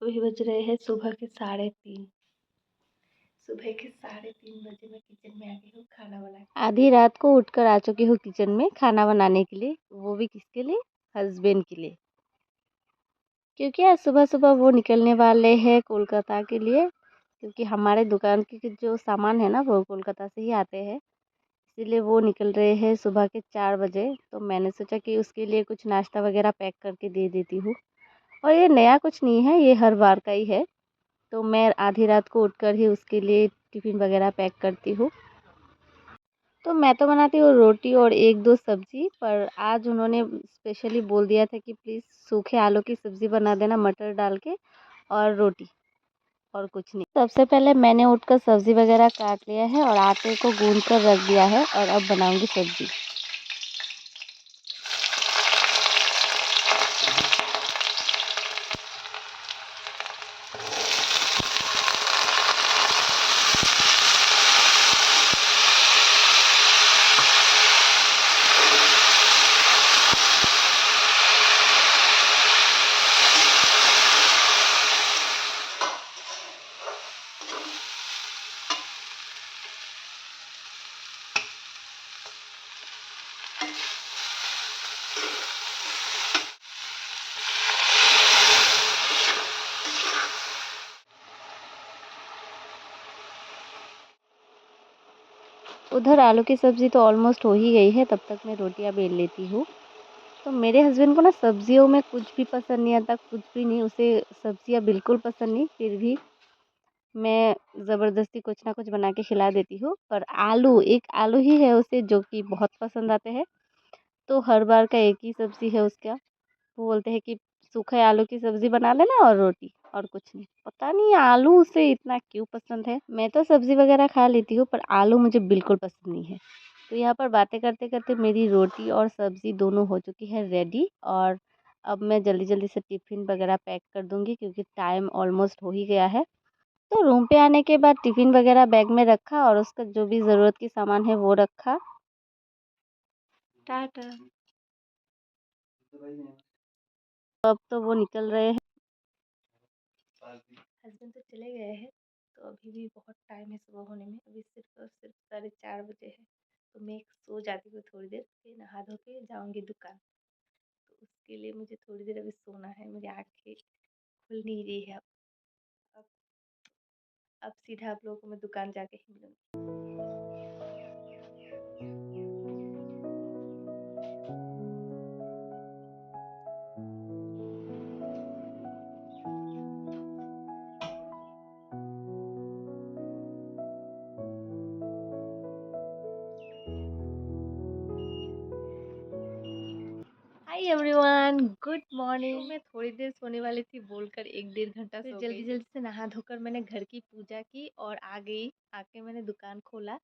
अभी बज रहे हैं सुबह के 3:30। सुबह के 3:30 बजे मैं किचन में आ गई हूँ खाना बनाने। आधी रात को उठकर आ चुकी हूँ किचन में खाना बनाने के लिए, वो भी किसके लिए? हस्बैंड के लिए। क्योंकि आज सुबह सुबह वो निकलने वाले हैं कोलकाता के लिए, क्योंकि हमारे दुकान के जो सामान है ना वो कोलकाता से ही आते हैं, इसीलिए वो निकल रहे हैं सुबह के 4 बजे। तो मैंने सोचा कि उसके लिए कुछ नाश्ता वगैरह पैक करके दे देती हूँ। और ये नया कुछ नहीं है, ये हर बार का ही है। तो मैं आधी रात को उठकर ही उसके लिए टिफ़िन वगैरह पैक करती हूँ। तो मैं तो बनाती हूँ रोटी और 1-2 सब्ज़ी, पर आज उन्होंने स्पेशली बोल दिया था कि प्लीज़ सूखे आलू की सब्ज़ी बना देना मटर डाल के, और रोटी, और कुछ नहीं। सबसे पहले मैंने उठकर सब्ज़ी वगैरह काट लिया है और आटे को गूँध कर रख दिया है, और अब बनाऊँगी सब्ज़ी। उधर आलू की सब्ज़ी तो ऑलमोस्ट हो ही गई है, तब तक मैं रोटियां बेल लेती हूँ। तो मेरे हस्बैंड को ना सब्जियों में कुछ भी पसंद नहीं आता, कुछ भी नहीं, उसे सब्जियां बिल्कुल पसंद नहीं। फिर भी मैं ज़बरदस्ती कुछ ना कुछ बना के खिला देती हूँ। पर आलू, एक आलू ही है उसे जो कि बहुत पसंद आते हैं। तो हर बार का एक ही सब्ज़ी है उसका। वो बोलते हैं कि सूखे आलू की सब्ज़ी बना लेना और रोटी, और कुछ नहीं। पता नहीं आलू उसे इतना क्यों पसंद है। मैं तो सब्ज़ी वगैरह खा लेती हूँ, पर आलू मुझे बिल्कुल पसंद नहीं है। तो यहाँ पर बातें करते करते मेरी रोटी और सब्ज़ी दोनों हो चुकी है रेडी, और अब मैं जल्दी जल्दी से टिफ़िन वगैरह पैक कर दूँगी, क्योंकि टाइम ऑलमोस्ट हो ही गया है। तो रूम पे आने के बाद टिफ़िन वगैरह बैग में रखा, और उसका जो भी ज़रूरत की सामान है वो रखा। टाटा। अब तो वो निकल रहे हैं। हस्बैंड तो चले गए हैं, तो अभी भी बहुत टाइम है सुबह होने में। अभी सिर्फ और सिर्फ 4:30 बजे है। तो मैं सो जाती हूँ थोड़ी देर, फिर नहा धो के जाऊँगी दुकान। तो उसके लिए मुझे थोड़ी देर अभी सोना है, मेरी आँखें खुल नहीं रही है अब अब सीधा आप लोगों को मैं दुकान जाके ही मिलूँगी। Hi everyone, good morning. मैं थोड़ी देर सोने वाली थी बोलकर 1-1.5 घंटा सो गई। जल्दी जल्दी से नहा धोकर मैंने घर की पूजा की और आ गई। आके मैंने दुकान खोला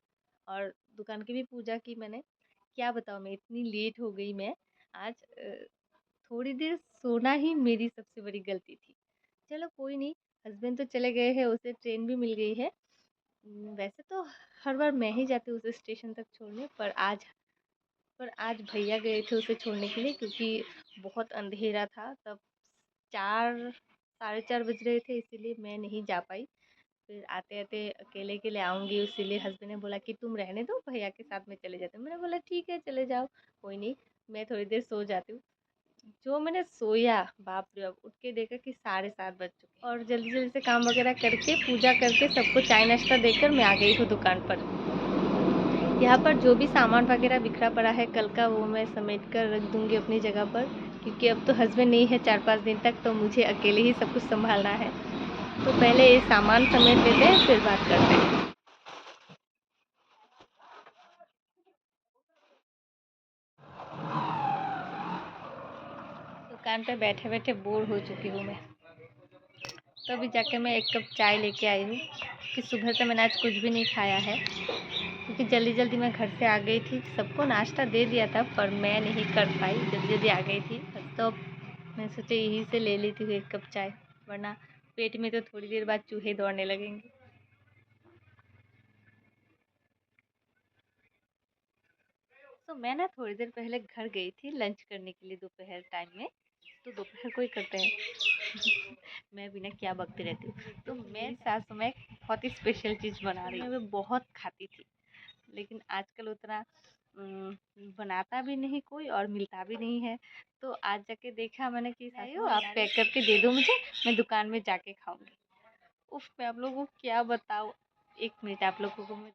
और दुकान की भी पूजा की मैंने। क्या बताऊँ, मैं इतनी लेट हो गई। मैं आज थोड़ी देर सोना ही मेरी सबसे बड़ी गलती थी। चलो कोई नहीं, हस्बैंड तो चले गए हैं, उसे ट्रेन भी मिल गई है। वैसे तो हर बार मैं ही जाती हूँ उसे स्टेशन तक छोड़ने, पर आज भैया गए थे उसे छोड़ने के लिए, क्योंकि बहुत अंधेरा था तब। 4 साढ़े 4 बज रहे थे, इसीलिए मैं नहीं जा पाई। फिर आते आते अकेले के लिए आऊँगी, इसीलिए हस्बैंड ने बोला कि तुम रहने दो, भैया के साथ में चले जाते। मैंने बोला ठीक है चले जाओ, कोई नहीं, मैं थोड़ी देर सो जाती हूँ। जो मैंने सोया, बाप रे, अब उठ के देखा कि 7:30 बज चुके। और जल्दी जल्दी से काम वगैरह करके पूजा करके सबको चाय नाश्ता देकर मैं आ गई हूँ दुकान पर। यहाँ पर जो भी सामान वगैरह बिखरा पड़ा है कल का, वो मैं समेट कर रख दूँगी अपनी जगह पर, क्योंकि अब तो हस्बैंड नहीं है 4-5 दिन तक, तो मुझे अकेले ही सब कुछ संभालना है। तो पहले ये सामान समेट लेते हैं, फिर बात करते हैं। दुकान पे बैठे बैठे बोर हो चुकी हूँ मैं, तो अभी जाके मैं एक कप चाय लेके आई हूँ, कि सुबह से मैंने आज कुछ भी नहीं खाया है, क्योंकि जल्दी जल्दी मैं घर से आ गई थी। सबको नाश्ता दे दिया था, पर मैं नहीं कर पाई, जल्दी जल्दी आ गई थी। तो मैं सोचा यहीं से ले लेती हूँ एक कप चाय, वरना पेट में तो थोड़ी देर बाद चूहे दौड़ने लगेंगे। तो मैं ना थोड़ी देर पहले घर गई थी लंच करने के लिए दोपहर टाइम में। तो दोपहर को ही करते हैं। मैं बिना क्या बकती रहती हूँ। तो मेरी सासू माँ एक बहुत ही स्पेशल चीज़ बना रही है। मैं बहुत खाती थी, लेकिन आजकल उतना बनाता भी नहीं कोई और मिलता भी नहीं है। तो आज जाके देखा मैंने कि सासू आप पैक करके दे दो मुझे, मैं दुकान में जाके खाऊंगी। उफ, मैं आप लोगों को क्या बताऊँ। एक मिनट आप लोगों को मैं,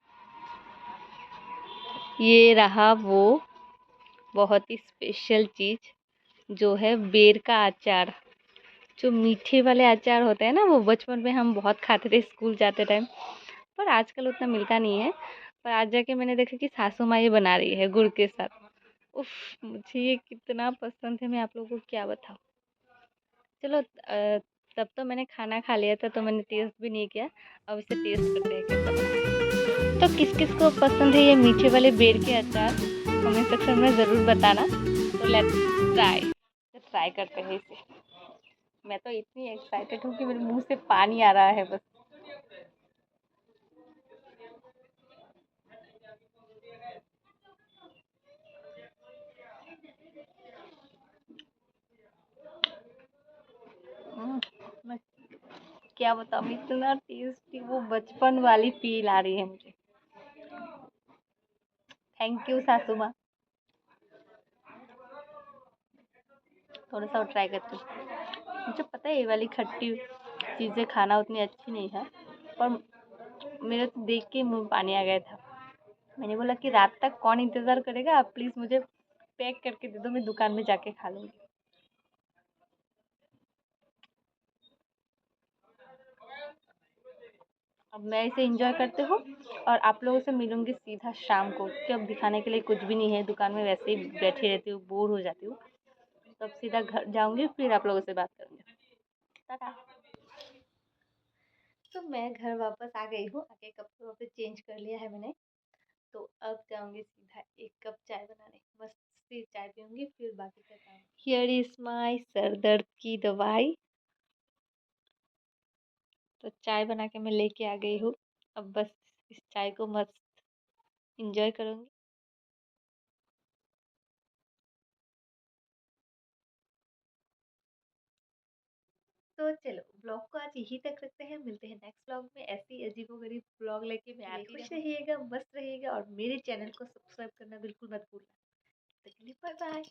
ये रहा वो बहुत ही स्पेशल चीज़ जो है बेर का अचार। जो मीठे वाले अचार होते हैं ना, वो बचपन में हम बहुत खाते थे स्कूल जाते टाइम, पर आजकल उतना मिलता नहीं है। पर आज जाके मैंने देखा कि सासू माँ ये बना रही है गुड़ के साथ। उफ, मुझे ये कितना पसंद है, मैं आप लोगों को क्या बताऊँ। चलो तब तो मैंने खाना खा लिया था तो मैंने टेस्ट भी नहीं किया। अब इसे टेस्ट करते हैं कैसा बना है। तो किस किस को पसंद है ये मीठे वाले बेर के अचार, कमेंट सेक्शन में ज़रूर बताना। तो लेट्स ट्राई करते हैं इसे। मैं तो इतनी एक्साइटेड हूँ कि मेरे मुंह से पानी आ रहा है बस। मैं क्या बताऊँ, इतना टेस्टी, वो बचपन वाली फील आ रही है मुझे। थैंक यू सासू माँ। थोड़ा सा और ट्राई करती हूँ। मुझे पता है ये वाली खट्टी चीज़ें खाना उतनी अच्छी नहीं है, पर मेरे तो देख के मुंह पानी आ गया था। मैंने बोला कि रात तक कौन इंतज़ार करेगा, आप प्लीज़ मुझे पैक करके दे दो, मैं दुकान में जाके खा लूँगी। अब मैं इसे एंजॉय करती हूँ और आप लोगों से मिलूंगी सीधा शाम को, क्योंकि अब दिखाने के लिए कुछ भी नहीं है दुकान में, वैसे ही बैठी रहती हूँ, बोर हो जाती हूँ। तो अब सीधा घर जाऊंगी, फिर आप लोगों से बात करूंगी। टाटा। तो मैं घर वापस आ गई हूँ, आके कपड़े वपड़े चेंज कर लिया है मैंने। तो अब जाऊंगी सीधा एक कप चाय बनाने, मस्त सी चाय पीऊंगी, फिर बाकी का काम। हियर इज माय सर दर्द की दवाई। तो चाय बना के मैं लेके आ गई हूँ। अब बस इस चाय को मस्त इंजॉय करूंगी। तो चलो ब्लॉग को आज यहीं तक रखते हैं, मिलते हैं नेक्स्ट ब्लॉग में। ऐसी अजीबोगरीब ब्लॉग लेके मैं आती रहूंगी। खुश रहिएगा, मस्त रहिएगा और मेरे चैनल को सब्सक्राइब करना बिल्कुल मत भूलना। Bye bye.